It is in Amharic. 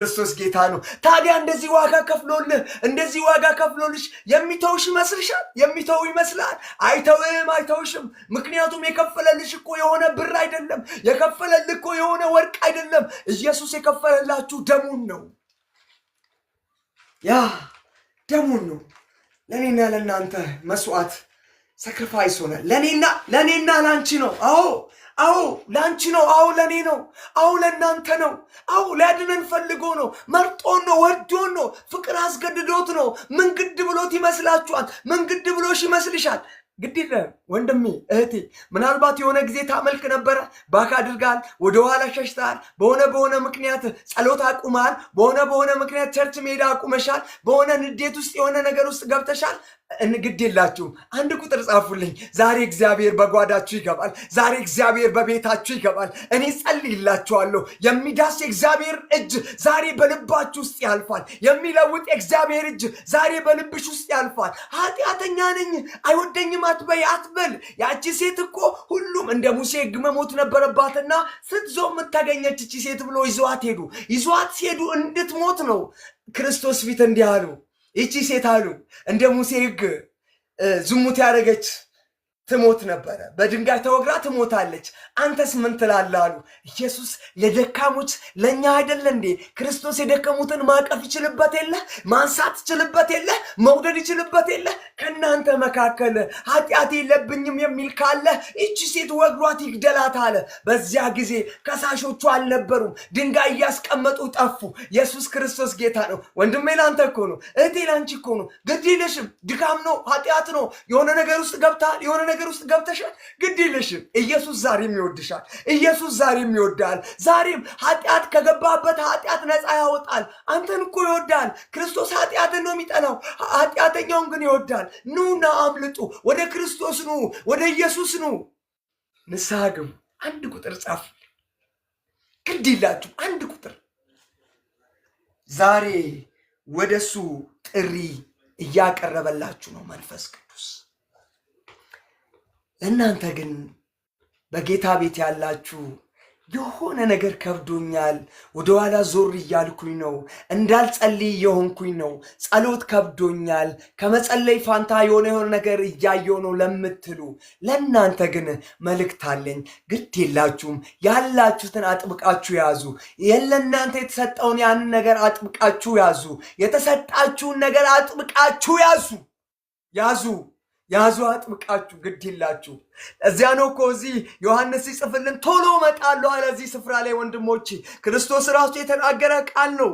ክርስቶስ ጌታ ነው። ታዲያ እንደዚህ ዋጋ ከፍሎልሽ የሚተውሽ ይመስልሻል? የሚተው ይመስላል? አይተውሽም። ምክንያቱም የከፈለልሽ እኮ የሆነ ብር አይደለም፣ የከፈለልህ እኮ የሆነ ወርቅ አይደለም። ኢየሱስ የከፈለላችሁ ደሙን ነው። ያ ደሙን ነው። ለኔና ለናንተ መስዋዕት ሳክሪፋይስ ሆነ። ለኔና ላንቺ ነው። አዎ ላንቺ ነው። አዎ ለኔ ነው። አዎ ለናንተ ነው። አዎ ሊያድነን ፈልጎ ነው። መርጦን ነው። ወዶን ነው። ፍቅር አስገድዶት ነው። ምን ግድ ብሎት ይመስላችኋል? ምን ግድ ብሎሽ ይመስልሻል? ግድ የለም ወንድሜ እህቴ፣ ምናልባት የሆነ ጊዜ ታመልክ ነበረ፣ ባክ አድርጋል፣ ወደ ኋላ ሸሽተሃል፣ በሆነ ምክንያት ጸሎት አቁመሃል፣ በሆነ ምክንያት ቸርች ሜዳ አቁመሻል፣ በሆነ ንዴት ውስጥ የሆነ ነገር ውስጥ ገብተሻል። ግድ የላችሁም። አንድ ቁጥር ጻፉልኝ። ዛሬ እግዚአብሔር በጓዳችሁ ይገባል። ዛሬ እግዚአብሔር በቤታችሁ ይገባል። እኔ ጸልይላችኋለሁ። የሚዳስ የእግዚአብሔር እጅ ዛሬ በልባችሁ ውስጥ ያልፋል። የሚለውጥ የእግዚአብሔር እጅ ዛሬ በልብሽ ውስጥ ያልፋል። ኃጢአተኛ ነኝ አይወደኝም አትበል። ያቺ ሴት እኮ ሁሉም እንደ ሙሴ ሕግ መሞት ነበረባትና ስትዞም የምታገኘች እቺ ሴት ብሎ ይዟት ሲሄዱ እንድትሞት ነው ክርስቶስ ፊት እንዲህ አሉ። ይቺ ሴት አሉ እንደ ሙሴ ሕግ ዝሙት ያደረገች ትሞት ነበረ፣ በድንጋይ ተወግራ ትሞታለች። አንተስ ምን ትላለህ አሉ። ኢየሱስ ለደካሞች ለእኛ አይደለ እንዴ? ክርስቶስ የደከሙትን ማቀፍ ይችልበት የለ? ማንሳት ይችልበት የለ? መውደድ ይችልበት የለ? ከእናንተ መካከል ኃጢአት የለብኝም የሚል ካለ ይቺ ሴት ወግሯት ይግደላት አለ። በዚያ ጊዜ ከሳሾቹ አልነበሩም፣ ድንጋይ እያስቀመጡ ጠፉ። ኢየሱስ ክርስቶስ ጌታ ነው። ወንድሜ ላንተ እኮ ነው፣ እህቴ ላንቺ እኮ ነው። ግድ የለሽም። ድካም ነው፣ ኃጢአት ነው፣ የሆነ ነገር ውስጥ ገብተሃል፣ የሆነ ነገር ውስጥ ገብተሻል። ግድ የለሽም። ኢየሱስ ዛሬም ይወድሻል። ኢየሱስ ዛሬም ይወዳል። ዛሬም ኃጢአት ከገባበት ኃጢአት ነፃ ያወጣል። አንተን እኮ ይወዳል። ክርስቶስ ኃጢአትን ነው የሚጠላው፣ ኃጢአተኛውን ግን ይወዳል። ኑና አምልጡ። ወደ ክርስቶስ ኑ፣ ወደ ኢየሱስ ኑ፣ ንስሐ ግቡ። አንድ ቁጥር ጻፉ። ግድ ይላችሁ። አንድ ቁጥር ዛሬ ወደሱ ጥሪ እያቀረበላችሁ ነው መንፈስ ቅዱስ። እናንተ ግን በጌታ ቤት ያላችሁ የሆነ ነገር ከብዶኛል፣ ወደኋላ ዞር እያልኩኝ ነው፣ እንዳልጸልይ የሆንኩኝ ነው፣ ጸሎት ከብዶኛል፣ ከመጸለይ ፋንታ የሆነ ነገር እያየው ነው ለምትሉ ለእናንተ ግን መልእክት አለኝ። ግድ የላችሁም። ያላችሁትን አጥብቃችሁ ያዙ። ለእናንተ የተሰጠውን ያንን ነገር አጥብቃችሁ ያዙ። የተሰጣችሁን ነገር አጥብቃችሁ ያዙ አጥብቃችሁ። ግድ ይላችሁ። እዚያ ነው እኮ እዚህ ዮሐንስ ሲጽፍልን ቶሎ እመጣለሁ አለ። እዚህ ስፍራ ላይ ወንድሞቼ ክርስቶስ ራሱ የተናገረ ቃል ነው።